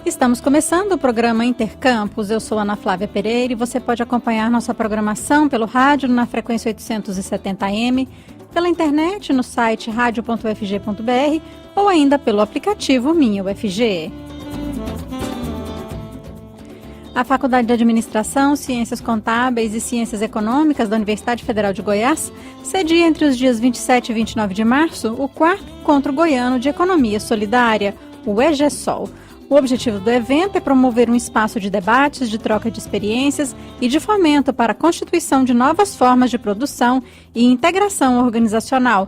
Estamos começando o programa Intercampus. Eu sou Ana Flávia Pereira e você pode acompanhar nossa programação pelo rádio na frequência 870M, pela internet no site radio.ufg.br ou ainda pelo aplicativo Minha UFG. A Faculdade de Administração, Ciências Contábeis e Ciências Econômicas da Universidade Federal de Goiás cedia entre os dias 27 e 29 de março o 4º Encontro Goiano de Economia Solidária, o EGESOL. O objetivo do evento é promover um espaço de debates, de troca de experiências e de fomento para a constituição de novas formas de produção e integração organizacional,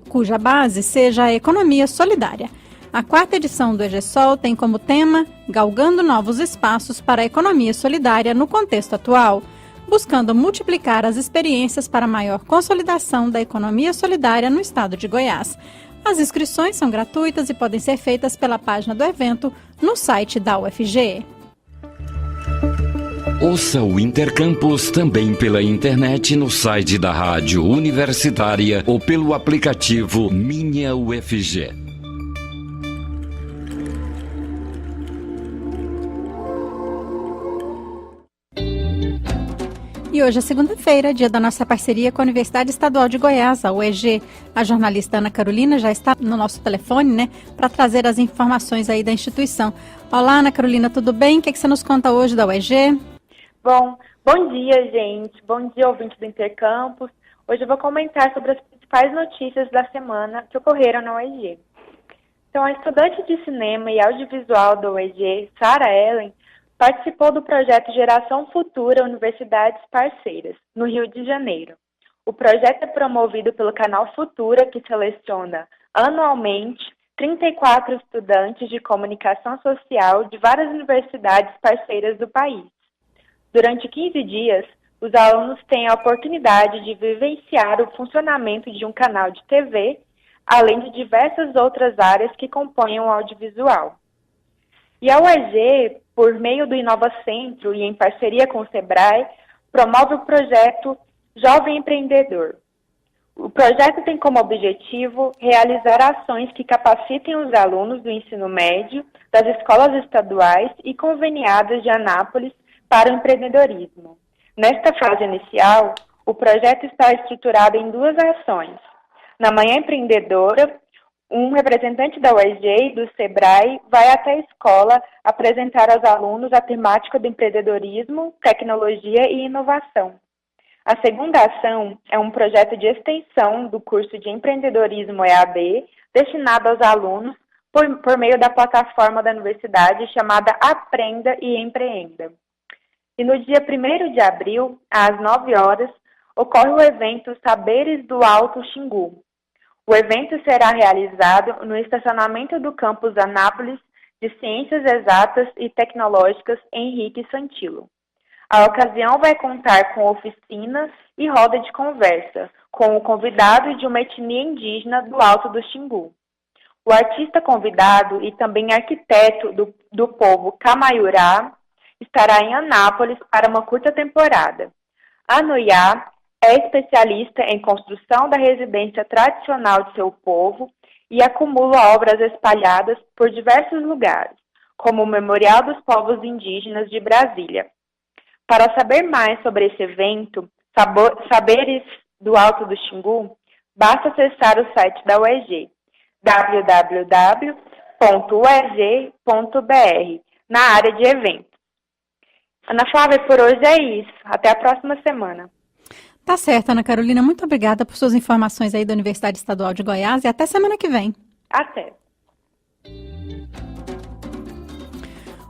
cuja base seja a economia solidária. A 4ª edição do EGESOL tem como tema Galgando Novos Espaços para a Economia Solidária no Contexto Atual, buscando multiplicar as experiências para maior consolidação da economia solidária no estado de Goiás. As inscrições são gratuitas e podem ser feitas pela página do evento no site da UFG. Ouça o Intercampus também pela internet no site da Rádio Universitária ou pelo aplicativo Minha UFG. E hoje é segunda-feira, dia da nossa parceria com a Universidade Estadual de Goiás, a UEG. A jornalista Ana Carolina já está no nosso telefone, para trazer as informações aí da instituição. Olá, Ana Carolina, tudo bem? O que você nos conta hoje da UEG? Bom dia, gente. Bom dia, ouvintes do Intercampus. Hoje eu vou comentar sobre as principais notícias da semana que ocorreram na UEG. Então, a estudante de cinema e audiovisual da UEG, Sara Ellen, participou do projeto Geração Futura Universidades Parceiras, no Rio de Janeiro. O projeto é promovido pelo canal Futura, que seleciona anualmente 34 estudantes de comunicação social de várias universidades parceiras do país. Durante 15 dias, os alunos têm a oportunidade de vivenciar o funcionamento de um canal de TV, além de diversas outras áreas que compõem o audiovisual. E a UEG, por meio do Inovacentro e em parceria com o SEBRAE, promove o projeto Jovem Empreendedor. O projeto tem como objetivo realizar ações que capacitem os alunos do ensino médio, das escolas estaduais e conveniadas de Anápolis para o empreendedorismo. Nesta fase inicial, o projeto está estruturado em 2 ações. Na Manhã Empreendedora, um representante da UEG e do SEBRAE vai até a escola apresentar aos alunos a temática do empreendedorismo, tecnologia e inovação. A segunda ação é um projeto de extensão do curso de empreendedorismo EAD, destinado aos alunos por meio da plataforma da universidade chamada Aprenda e Empreenda. E no dia 1º de abril, às 9 horas, ocorre o evento Saberes do Alto Xingu. O evento será realizado no estacionamento do campus Anápolis de Ciências Exatas e Tecnológicas Henrique Santilo. A ocasião vai contar com oficinas e roda de conversa, com o convidado de uma etnia indígena do Alto do Xingu. O artista convidado e também arquiteto do povo Camaiurá estará em Anápolis para uma curta temporada. A Noiá é especialista em construção da residência tradicional de seu povo e acumula obras espalhadas por diversos lugares, como o Memorial dos Povos Indígenas de Brasília. Para saber mais sobre esse evento, Saberes do Alto do Xingu, basta acessar o site da UEG, www.ueg.br, na área de eventos. Ana Flávia, por hoje é isso. Até a próxima semana. Tá certo, Ana Carolina. Muito obrigada por suas informações aí da Universidade Estadual de Goiás e até semana que vem. Até.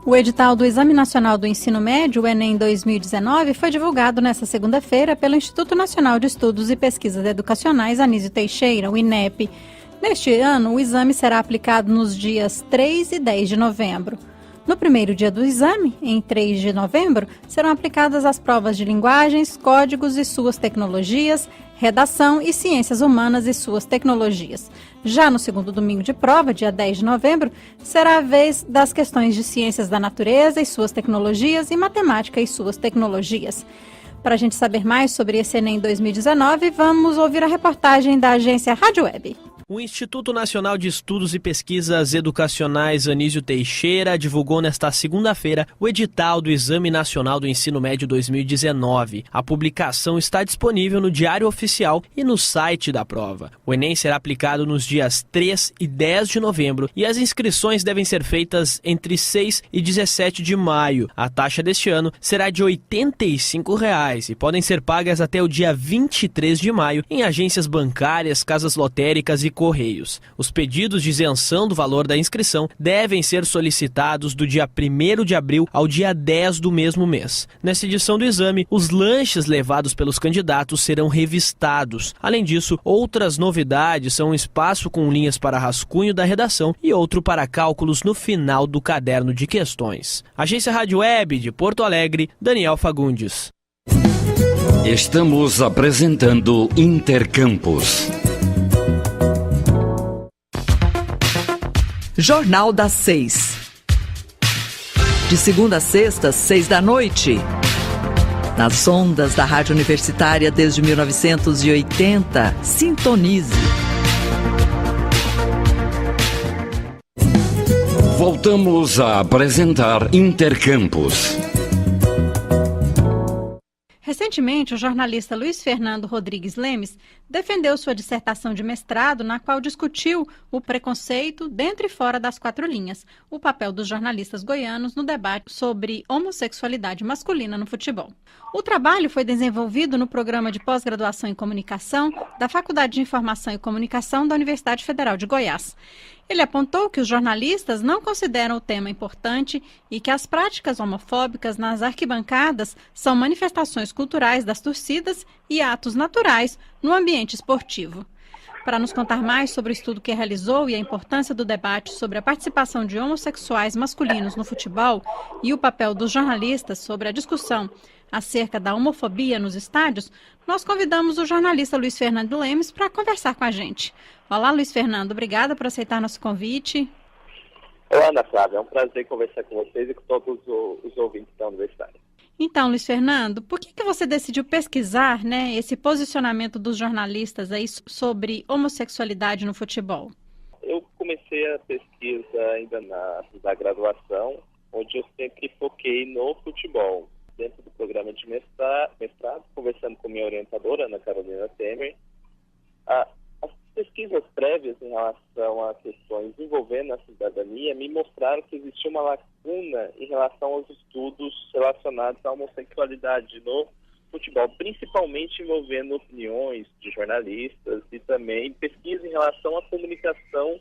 O edital do Exame Nacional do Ensino Médio, o Enem 2019, foi divulgado nesta segunda-feira pelo Instituto Nacional de Estudos e Pesquisas Educacionais Anísio Teixeira, o INEP. Neste ano, o exame será aplicado nos dias 3 e 10 de novembro. No primeiro dia do exame, em 3 de novembro, serão aplicadas as provas de linguagens, códigos e suas tecnologias, redação e ciências humanas e suas tecnologias. Já no segundo domingo de prova, dia 10 de novembro, será a vez das questões de ciências da natureza e suas tecnologias e matemática e suas tecnologias. Para a gente saber mais sobre esse Enem 2019, vamos ouvir a reportagem da agência Rádio Web. O Instituto Nacional de Estudos e Pesquisas Educacionais Anísio Teixeira divulgou nesta segunda-feira o edital do Exame Nacional do Ensino Médio 2019. A publicação está disponível no Diário Oficial e no site da prova. O Enem será aplicado nos dias 3 e 10 de novembro e as inscrições devem ser feitas entre 6 e 17 de maio. A taxa deste ano será de R$ 85 e podem ser pagas até o dia 23 de maio em agências bancárias, casas lotéricas e correios. Os pedidos de isenção do valor da inscrição devem ser solicitados do dia 1º de abril ao dia 10 do mesmo mês. Nessa edição do exame, os lanches levados pelos candidatos serão revistados. Além disso, outras novidades são um espaço com linhas para rascunho da redação e outro para cálculos no final do caderno de questões. Agência Rádio Web de Porto Alegre, Daniel Fagundes. Estamos apresentando Intercampus. Jornal das 6. De segunda a sexta, 6 da noite. Nas ondas da Rádio Universitária desde 1980. Sintonize. Voltamos a apresentar Intercampus. Recentemente, o jornalista Luiz Fernando Rodrigues Lemes defendeu sua dissertação de mestrado, na qual discutiu o preconceito dentro e fora das quatro linhas, o papel dos jornalistas goianos no debate sobre homossexualidade masculina no futebol. O trabalho foi desenvolvido no programa de pós-graduação em comunicação da Faculdade de Informação e Comunicação da Universidade Federal de Goiás. Ele apontou que os jornalistas não consideram o tema importante e que as práticas homofóbicas nas arquibancadas são manifestações culturais das torcidas e atos naturais no ambiente esportivo. Para nos contar mais sobre o estudo que realizou e a importância do debate sobre a participação de homossexuais masculinos no futebol e o papel dos jornalistas sobre a discussão acerca da homofobia nos estádios, nós convidamos o jornalista Luiz Fernando Lemes para conversar com a gente. Olá, Luiz Fernando, obrigada por aceitar nosso convite. Olá, Ana Flávia, é um prazer conversar com vocês e com todos os ouvintes da Universidade. Então, Luiz Fernando, por que você decidiu pesquisar, esse posicionamento dos jornalistas aí sobre homossexualidade no futebol? Eu comecei a pesquisa ainda na graduação, onde eu sempre foquei no futebol. Dentro do programa de mestrado, conversando com minha orientadora, Ana Carolina Temer, as pesquisas prévias em relação a questões envolvendo a cidadania me mostraram que existia uma lacuna em relação aos estudos relacionados à homossexualidade no futebol, principalmente envolvendo opiniões de jornalistas e também pesquisa em relação à comunicação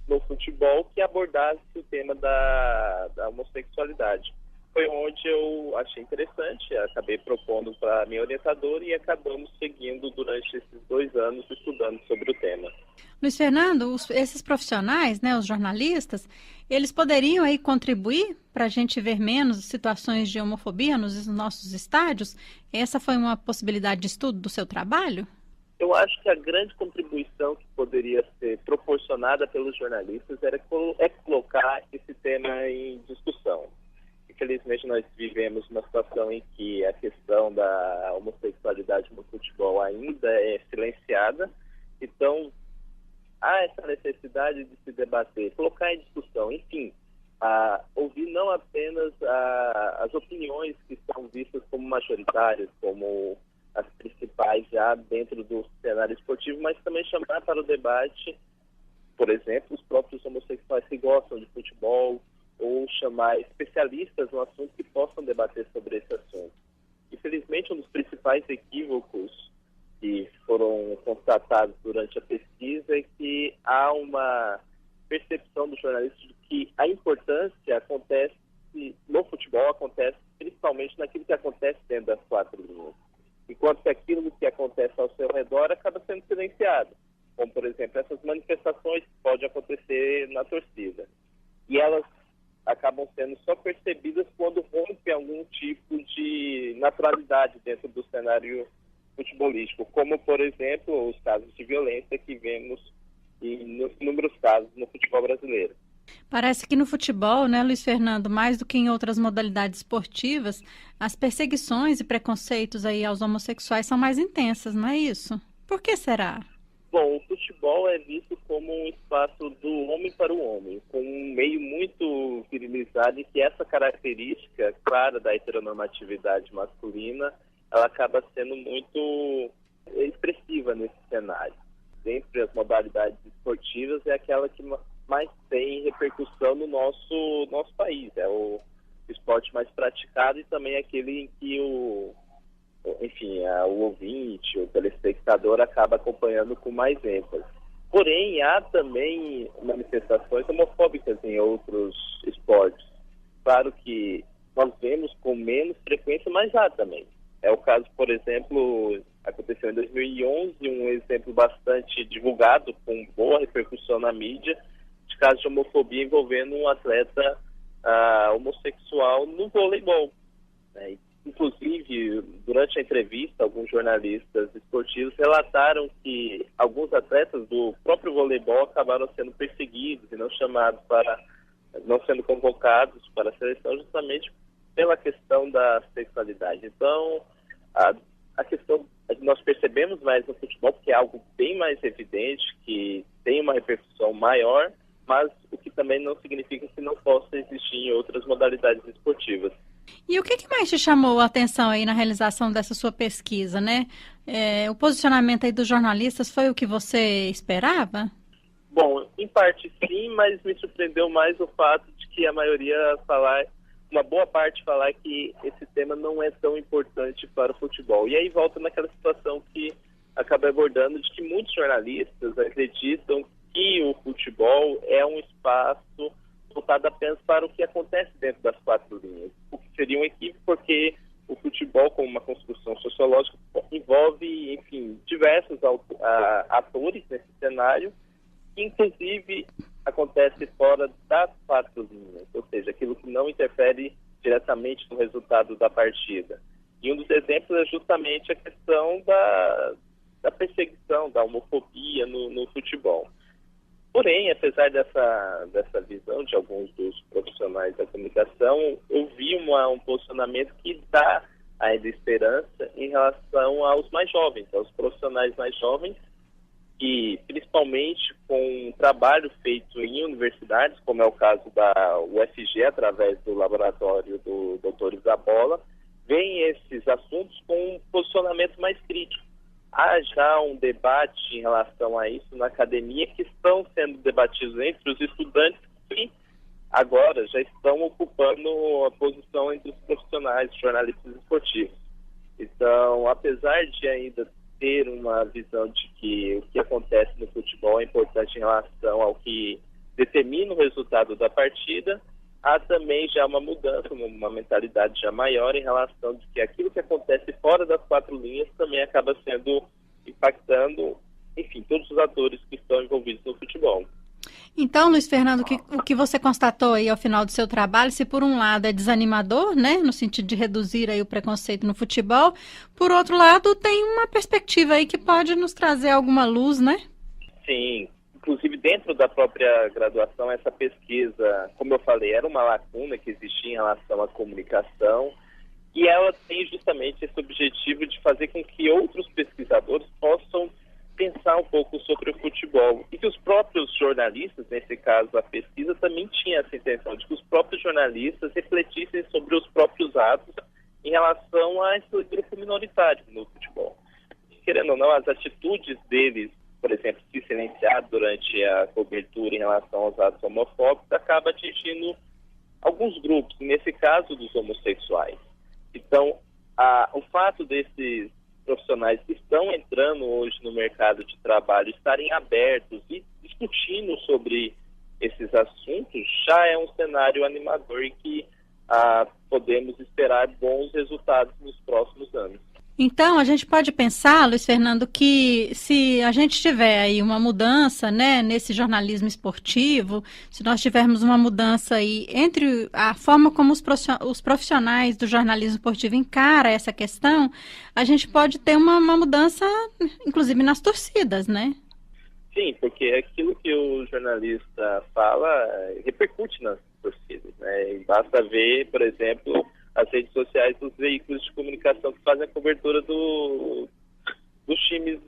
no futebol que abordasse o tema da homossexualidade. Foi onde eu achei interessante, acabei propondo para a minha orientadora e acabamos seguindo durante esses 2 anos estudando sobre o tema. Luiz Fernando, esses profissionais, os jornalistas, eles poderiam aí contribuir para a gente ver menos situações de homofobia nos nossos estádios? Essa foi uma possibilidade de estudo do seu trabalho? Eu acho que a grande contribuição que poderia ser proporcionada pelos jornalistas é colocar esse tema em discussão. Infelizmente, nós vivemos uma situação em que a questão da homossexualidade no futebol ainda é silenciada. Então, há essa necessidade de se debater, colocar em discussão, enfim, ouvir não apenas as opiniões que são vistas como majoritárias, como as principais já dentro do cenário esportivo, mas também chamar para o debate, por exemplo, os próprios homossexuais que gostam de futebol, ou chamar especialistas no assunto que possam debater sobre esse assunto. Infelizmente, um dos principais equívocos que foram constatados durante a pesquisa é que há uma percepção dos jornalistas de que a importância acontece no futebol, acontece principalmente naquilo que acontece dentro das quatro linhas, enquanto que aquilo que acontece ao seu redor acaba sendo silenciado, como, por exemplo, essas manifestações que podem acontecer na torcida. E elas acabam sendo só percebidas quando rompe algum tipo de naturalidade dentro do cenário futebolístico, como, por exemplo, os casos de violência que vemos em inúmeros casos no futebol brasileiro. Parece que no futebol, Luiz Fernando, mais do que em outras modalidades esportivas, as perseguições e preconceitos aí aos homossexuais são mais intensas, não é isso? Por que será? Bom, o futebol é visto como um espaço do homem para o homem, com um meio muito virilizado e que essa característica clara da heteronormatividade masculina, ela acaba sendo muito expressiva nesse cenário. Dentre as modalidades esportivas, é aquela que mais tem repercussão no nosso país. É o esporte mais praticado e também aquele em que o ouvinte, o telespectador acaba acompanhando com mais ênfase. Porém, há também manifestações homofóbicas em outros esportes. Claro que nós vemos com menos frequência, mas há também. É o caso, por exemplo, aconteceu em 2011, um exemplo bastante divulgado, com boa repercussão na mídia, de caso de homofobia envolvendo um atleta homossexual no voleibol, né? Inclusive, durante a entrevista, alguns jornalistas esportivos relataram que alguns atletas do próprio voleibol acabaram sendo perseguidos e não sendo convocados para a seleção justamente pela questão da sexualidade. Então, a questão, nós percebemos mais no futebol, porque é algo bem mais evidente, que tem uma repercussão maior, mas o que também não significa que não possa existir em outras modalidades esportivas. E o que mais te chamou a atenção aí na realização dessa sua pesquisa, né? O posicionamento aí dos jornalistas foi o que você esperava? Bom, em parte sim, mas me surpreendeu mais o fato de que a maioria uma boa parte falar que esse tema não é tão importante para o futebol. E aí volta naquela situação que acabei abordando, de que muitos jornalistas acreditam que o futebol é um espaço voltado apenas para o que acontece dentro das quatro linhas. O que seria um equívoco, porque o futebol, como uma construção sociológica, envolve, enfim, diversos atores nesse cenário, que inclusive acontece fora das quatro linhas, ou seja, aquilo que não interfere diretamente no resultado da partida. E um dos exemplos é justamente a questão da perseguição, da homofobia no futebol. Porém, apesar dessa visão de alguns dos profissionais da comunicação, eu vi um posicionamento que dá ainda esperança em relação aos mais jovens, aos profissionais mais jovens, que principalmente com um trabalho feito em universidades, como é o caso da UFG, através do laboratório do Dr. Isabola, veem esses assuntos com um posicionamento mais crítico. Há já um debate em relação a isso na academia, que estão sendo debatidos entre os estudantes que agora já estão ocupando a posição entre os profissionais, jornalistas esportivos. Então, apesar de ainda ter uma visão de que o que acontece no futebol é importante em relação ao que determina o resultado da partida, há também já uma mudança, uma mentalidade já maior em relação de que aquilo que acontece fora das quatro linhas também acaba impactando, enfim, todos os atores que estão envolvidos no futebol. Então, Luiz Fernando, o que você constatou aí ao final do seu trabalho, se por um lado é desanimador, né, no sentido de reduzir aí o preconceito no futebol, por outro lado tem uma perspectiva aí que pode nos trazer alguma luz, né? Sim. Inclusive, dentro da própria graduação, essa pesquisa, como eu falei, era uma lacuna que existia em relação à comunicação, e ela tem justamente esse objetivo de fazer com que outros pesquisadores possam pensar um pouco sobre o futebol. E que os próprios jornalistas, nesse caso a pesquisa, também tinha essa intenção, de que os próprios jornalistas refletissem sobre os próprios atos em relação a esse grupo minoritário no futebol. Querendo ou não, as atitudes deles, por exemplo, se silenciar durante a cobertura em relação aos atos homofóbicos, acaba atingindo alguns grupos, nesse caso dos homossexuais. Então, o fato desses profissionais que estão entrando hoje no mercado de trabalho estarem abertos e discutindo sobre esses assuntos já é um cenário animador e que podemos esperar bons resultados nos próximos anos. Então, a gente pode pensar, Luiz Fernando, que se a gente tiver aí uma mudança, né, nesse jornalismo esportivo, se nós tivermos uma mudança aí entre a forma como os profissionais do jornalismo esportivo encaram essa questão, a gente pode ter uma mudança, inclusive nas torcidas, né? Sim, porque aquilo que o jornalista fala repercute nas torcidas, né? E basta ver, por exemplo, as redes sociais dos veículos de comunicação que fazem a cobertura dos times,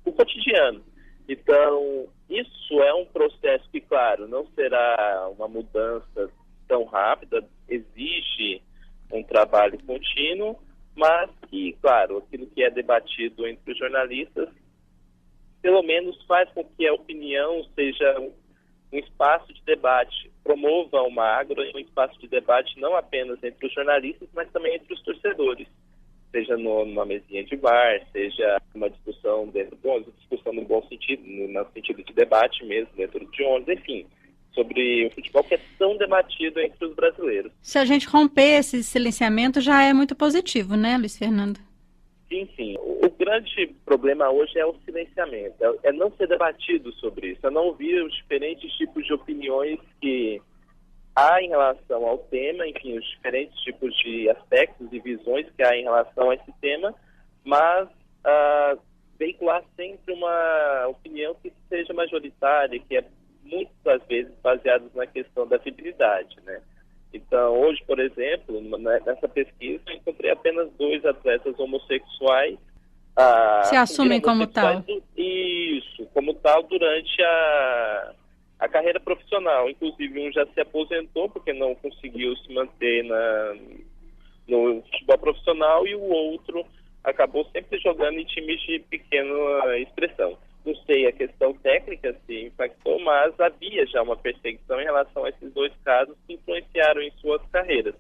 o cotidiano. Então, isso é um processo que, claro, não será uma mudança tão rápida, exige um trabalho contínuo, mas que, claro, aquilo que é debatido entre os jornalistas, pelo menos faz com que a opinião seja um espaço de debate, promova uma agro um espaço de debate não apenas entre os jornalistas, mas também entre os torcedores, seja numa mesinha de bar, seja uma discussão discussão no bom sentido, no sentido de debate mesmo, dentro de ônibus, enfim, sobre o futebol que é tão debatido entre os brasileiros. Se a gente romper esse silenciamento, já é muito positivo, né, Luiz Fernando? Sim. O grande problema hoje é o silenciamento, é não ser debatido sobre isso, é não ouvir os diferentes tipos de opiniões que há em relação ao tema, enfim, os diferentes tipos de aspectos e visões que há em relação a esse tema, mas veicular sempre uma opinião que seja majoritária, que é muitas vezes baseada na questão da fidelidade, né? Então, hoje, por exemplo, nessa pesquisa, eu encontrei apenas 2 atletas homossexuais. Se assumem como tal. Isso, como tal, durante a carreira profissional. Inclusive, um já se aposentou porque não conseguiu se manter no futebol profissional e o outro acabou sempre jogando em times de pequena expressão. Não sei a questão técnica se impactou, mas havia já uma perseguição em relação a esses 2 casos que influenciaram em suas carreiras.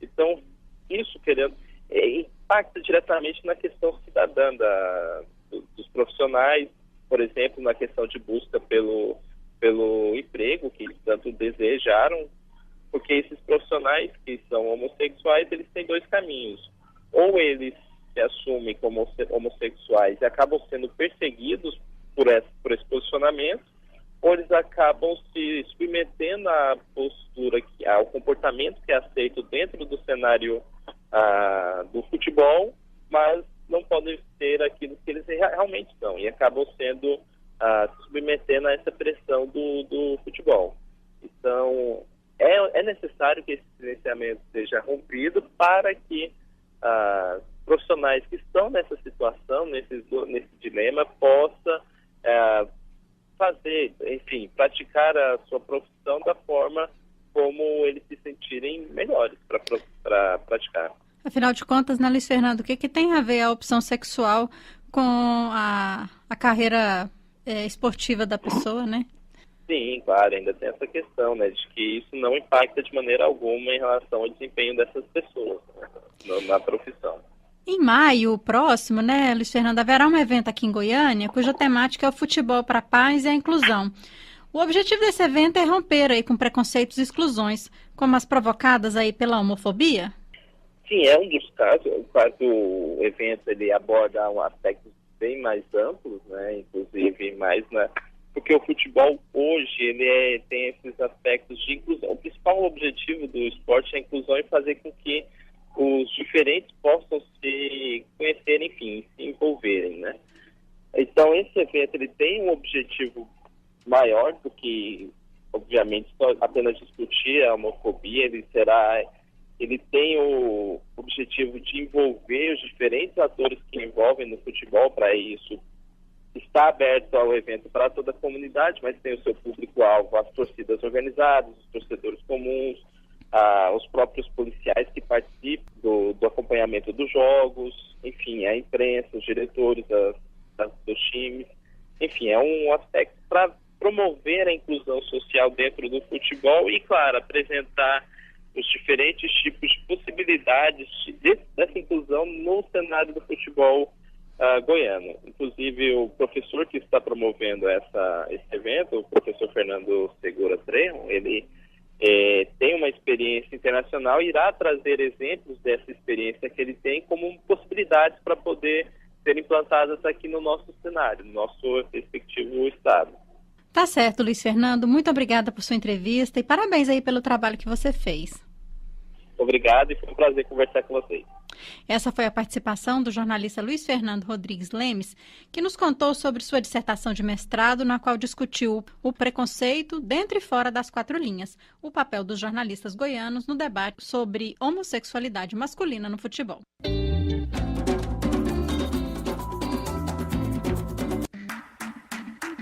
Então, isso impacta diretamente na questão cidadã dos profissionais, por exemplo, na questão de busca pelo emprego que eles tanto desejaram, porque esses profissionais que são homossexuais, eles têm 2 caminhos. Ou eles se assumem como homossexuais e acabam sendo perseguidos por esse posicionamento, ou eles acabam se submetendo à postura, ao comportamento que é aceito dentro do cenário do futebol, mas não podem ser aquilo que eles realmente são, e acabam sendo se submetendo a essa pressão do futebol. Então, é necessário que esse silenciamento seja rompido para que profissionais que estão nessa situação, nesse dilema, possa praticar a sua profissão da forma como eles se sentirem melhores para praticar. Afinal de contas, né, Luiz Fernando, o que tem a ver a opção sexual com a carreira esportiva da pessoa, né? Sim, claro, ainda tem essa questão, né, de que isso não impacta de maneira alguma em relação ao desempenho dessas pessoas, né, na profissão. Em maio próximo, né, Luiz Fernando, haverá um evento aqui em Goiânia cuja temática é o futebol para a paz e a inclusão. O objetivo desse evento é romper aí com preconceitos e exclusões, como as provocadas aí pela homofobia? Sim, é um dos casos. Claro que o evento ele aborda aspectos bem mais amplos, né, inclusive mais porque o futebol hoje ele tem esses aspectos de inclusão. O principal objetivo do esporte é a inclusão e fazer com que os diferentes possam se conhecerem, enfim, se envolverem, né? Então, esse evento ele tem um objetivo maior do que, obviamente, só apenas discutir a homofobia. Ele tem o objetivo de envolver os diferentes atores que envolvem no futebol. Para isso, está aberto ao evento para toda a comunidade, mas tem o seu público-alvo, as torcidas organizadas, os torcedores comuns, os próprios policiais que participam do acompanhamento dos jogos, enfim, a imprensa, os diretores dos times. Enfim, é um aspecto para promover a inclusão social dentro do futebol e, claro, apresentar os diferentes tipos de possibilidades dessa inclusão no cenário do futebol goiano. Inclusive, o professor que está promovendo esse evento, o professor Fernando Segura Trejo, ele tem uma experiência internacional e irá trazer exemplos dessa experiência que ele tem como possibilidades para poder ser implantadas aqui no nosso cenário, no nosso respectivo estado. Tá certo, Luiz Fernando. Muito obrigada por sua entrevista e parabéns aí pelo trabalho que você fez. Obrigado e foi um prazer conversar com vocês. Essa foi a participação do jornalista Luiz Fernando Rodrigues Lemes, que nos contou sobre sua dissertação de mestrado, na qual discutiu o preconceito dentro e fora das 4 linhas, o papel dos jornalistas goianos no debate sobre homossexualidade masculina no futebol.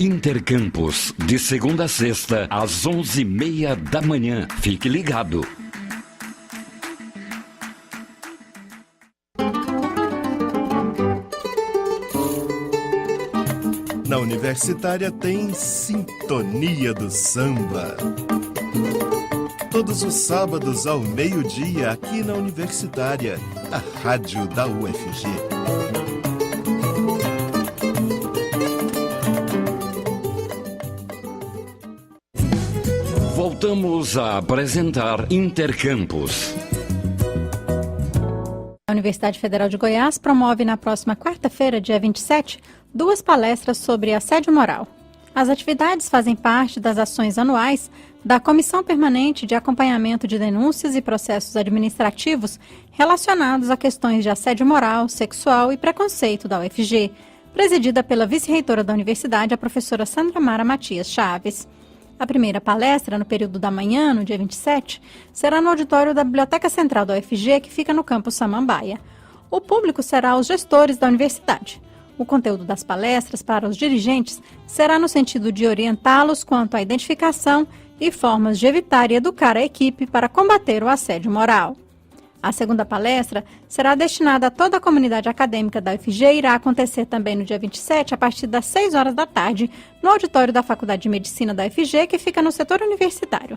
Intercampus, de segunda a sexta, às 11h30 da manhã. Fique ligado. Na Universitária tem Sintonia do Samba. Todos os sábados ao meio-dia, aqui na Universitária, a rádio da UFG. Voltamos a apresentar Intercampus. A Universidade Federal de Goiás promove na próxima quarta-feira, dia 27, 2 palestras sobre assédio moral. As atividades fazem parte das ações anuais da Comissão Permanente de Acompanhamento de Denúncias e Processos Administrativos relacionados a questões de assédio moral, sexual e preconceito da UFG, presidida pela vice-reitora da universidade, a professora Sandra Mara Matias Chaves. A primeira palestra, no período da manhã, no dia 27, será no auditório da Biblioteca Central da UFG, que fica no campus Samambaia. O público será os gestores da universidade. O conteúdo das palestras para os dirigentes será no sentido de orientá-los quanto à identificação e formas de evitar e educar a equipe para combater o assédio moral. A segunda palestra será destinada a toda a comunidade acadêmica da UFG e irá acontecer também no dia 27, a partir das 6 horas da tarde, no auditório da Faculdade de Medicina da UFG, que fica no setor universitário.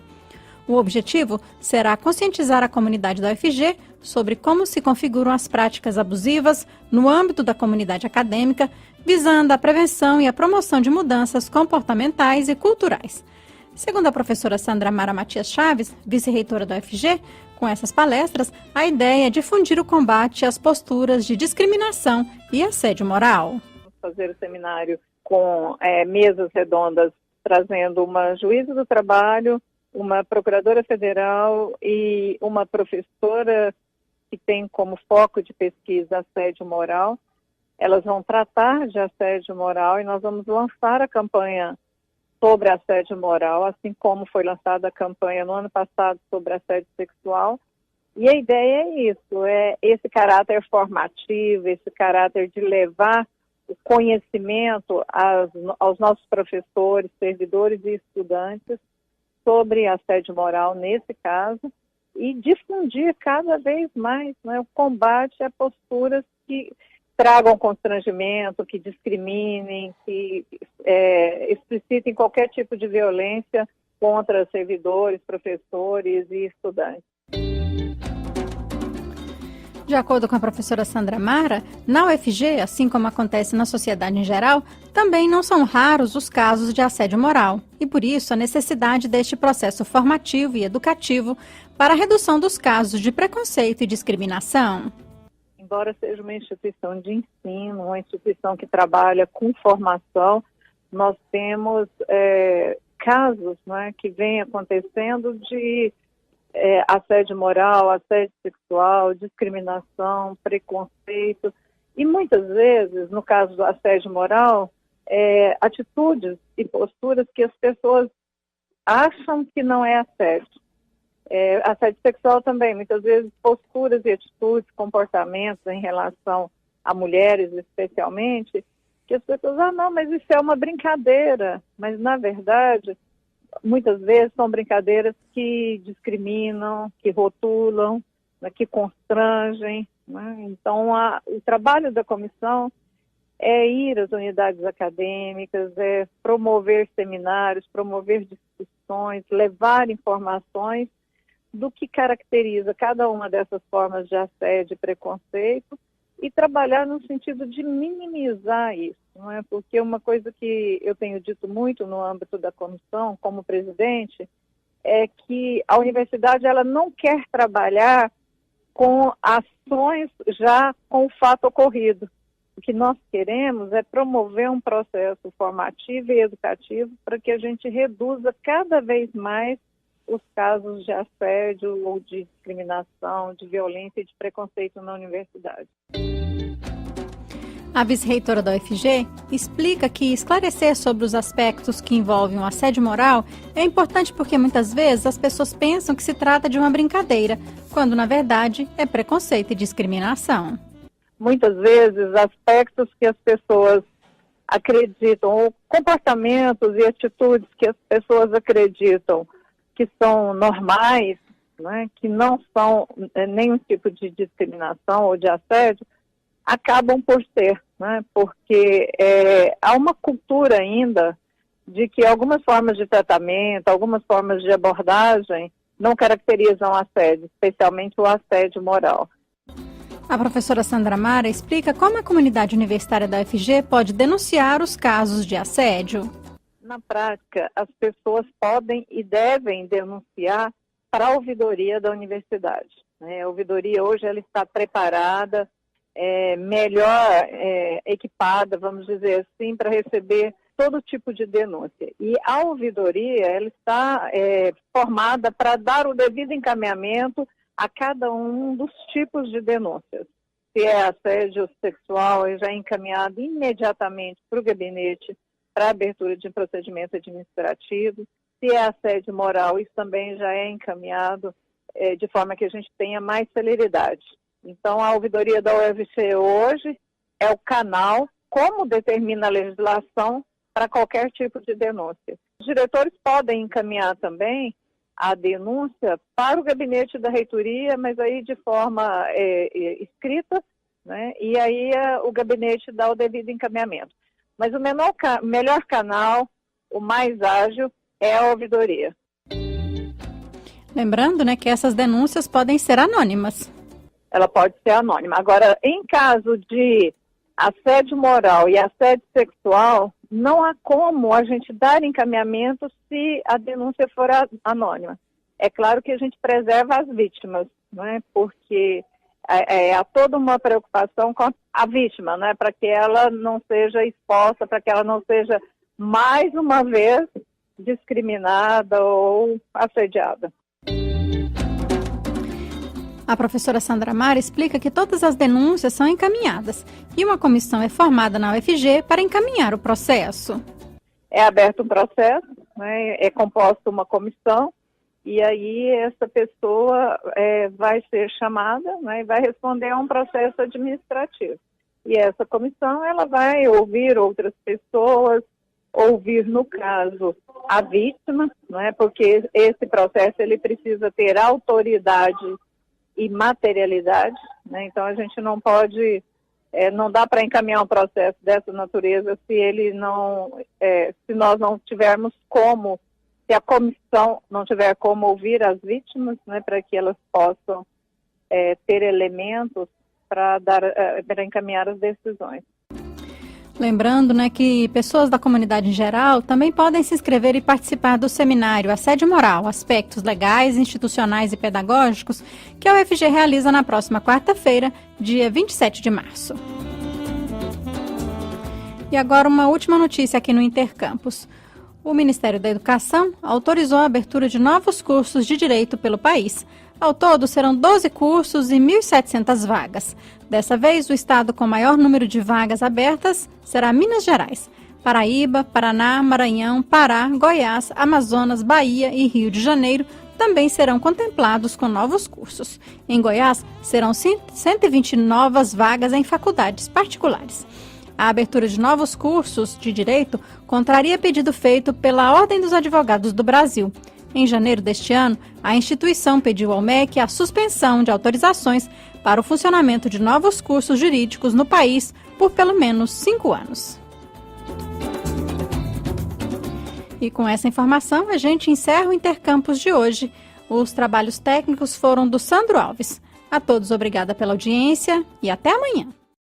O objetivo será conscientizar a comunidade da UFG sobre como se configuram as práticas abusivas no âmbito da comunidade acadêmica, visando a prevenção e a promoção de mudanças comportamentais e culturais. Segundo a professora Sandra Mara Matias Chaves, vice-reitora da UFG, com essas palestras, a ideia é difundir o combate às posturas de discriminação e assédio moral. Fazer o seminário com mesas redondas, trazendo uma juíza do trabalho, uma procuradora federal e uma professora que tem como foco de pesquisa assédio moral. Elas vão tratar de assédio moral e nós vamos lançar a campanha sobre assédio moral, assim como foi lançada a campanha no ano passado sobre assédio sexual. E a ideia é isso, é esse caráter formativo, esse caráter de levar o conhecimento aos nossos professores, servidores e estudantes sobre assédio moral nesse caso e difundir cada vez mais, né, o combate a posturas que tragam constrangimento, que discriminem, que explicitem qualquer tipo de violência contra servidores, professores e estudantes. De acordo com a professora Sandra Mara, na UFG, assim como acontece na sociedade em geral, também não são raros os casos de assédio moral e, por isso, a necessidade deste processo formativo e educativo para a redução dos casos de preconceito e discriminação. Embora seja uma instituição de ensino, uma instituição que trabalha com formação, nós temos casos, né, que vêm acontecendo de assédio moral, assédio sexual, discriminação, preconceito e muitas vezes, no caso do assédio moral, atitudes e posturas que as pessoas acham que não é assédio. Assédio sexual também, muitas vezes posturas e atitudes, comportamentos em relação a mulheres especialmente, que as pessoas, não, mas isso é uma brincadeira, mas na verdade, muitas vezes são brincadeiras que discriminam, que rotulam, né, que constrangem, né? Então, o trabalho da comissão é ir às unidades acadêmicas, é promover seminários, promover discussões, levar informações do que caracteriza cada uma dessas formas de assédio e preconceito e trabalhar no sentido de minimizar isso, não é? Porque uma coisa que eu tenho dito muito no âmbito da comissão, como presidente, é que a universidade ela não quer trabalhar com ações já com o fato ocorrido. O que nós queremos é promover um processo formativo e educativo para que a gente reduza cada vez mais os casos de assédio ou de discriminação, de violência e de preconceito na universidade. A vice-reitora da UFG explica que esclarecer sobre os aspectos que envolvem o assédio moral é importante porque muitas vezes as pessoas pensam que se trata de uma brincadeira, quando na verdade é preconceito e discriminação. Muitas vezes aspectos que as pessoas acreditam, ou comportamentos e atitudes que as pessoas acreditam que são normais, né, que não são nenhum tipo de discriminação ou de assédio, acabam por ser, né, porque há uma cultura ainda de que algumas formas de tratamento, algumas formas de abordagem não caracterizam assédio, especialmente o assédio moral. A professora Sandra Mara explica como a comunidade universitária da UFG pode denunciar os casos de assédio. Na prática, as pessoas podem e devem denunciar para a ouvidoria da universidade. A ouvidoria hoje ela está preparada, melhor equipada, vamos dizer assim, para receber todo tipo de denúncia. E a ouvidoria ela está formada para dar o devido encaminhamento a cada um dos tipos de denúncias. Se é assédio sexual, já é encaminhado imediatamente para o gabinete para abertura de procedimento administrativo. Se é assédio moral, isso também já é encaminhado de forma que a gente tenha mais celeridade. Então, a ouvidoria da UFC hoje é o canal, como determina a legislação, para qualquer tipo de denúncia. Os diretores podem encaminhar também a denúncia para o gabinete da reitoria, mas aí de forma escrita, né? E aí o gabinete dá o devido encaminhamento. Mas o melhor canal, o mais ágil, é a ouvidoria. Lembrando, né, que essas denúncias podem ser anônimas. Ela pode ser anônima. Agora, em caso de assédio moral e assédio sexual, não há como a gente dar encaminhamento se a denúncia for anônima. É claro que a gente preserva as vítimas, né? Porque há toda uma preocupação com a vítima, né? Para que ela não seja exposta, para que ela não seja mais uma vez discriminada ou assediada. A professora Sandra Mara explica que todas as denúncias são encaminhadas e uma comissão é formada na UFG para encaminhar o processo. É aberto um processo, né, é composta uma comissão e aí essa pessoa vai ser chamada, né, e vai responder a um processo administrativo. E essa comissão ela vai ouvir outras pessoas, ouvir, no caso, a vítima, né, porque esse processo ele precisa ter autoridade e materialidade, né? Então a gente não pode, não dá para encaminhar um processo dessa natureza se ele não, se nós não tivermos como, se a comissão não tiver como ouvir as vítimas, né, para que elas possam ter elementos para encaminhar as decisões. Lembrando, né, que pessoas da comunidade em geral também podem se inscrever e participar do seminário Assédio Moral, Aspectos Legais, Institucionais e Pedagógicos, que a UFG realiza na próxima quarta-feira, dia 27 de março. E agora uma última notícia aqui no Intercampus. O Ministério da Educação autorizou a abertura de novos cursos de direito pelo país. Ao todo, serão 12 cursos e 1.700 vagas. Dessa vez, o estado com maior número de vagas abertas será Minas Gerais. Paraíba, Paraná, Maranhão, Pará, Goiás, Amazonas, Bahia e Rio de Janeiro também serão contemplados com novos cursos. Em Goiás, serão 120 novas vagas em faculdades particulares. A abertura de novos cursos de direito contraria pedido feito pela Ordem dos Advogados do Brasil. Em janeiro deste ano, a instituição pediu ao MEC a suspensão de autorizações para o funcionamento de novos cursos jurídicos no país por pelo menos 5 anos. E com essa informação, a gente encerra o Intercampus de hoje. Os trabalhos técnicos foram do Sandro Alves. A todos, obrigada pela audiência e até amanhã.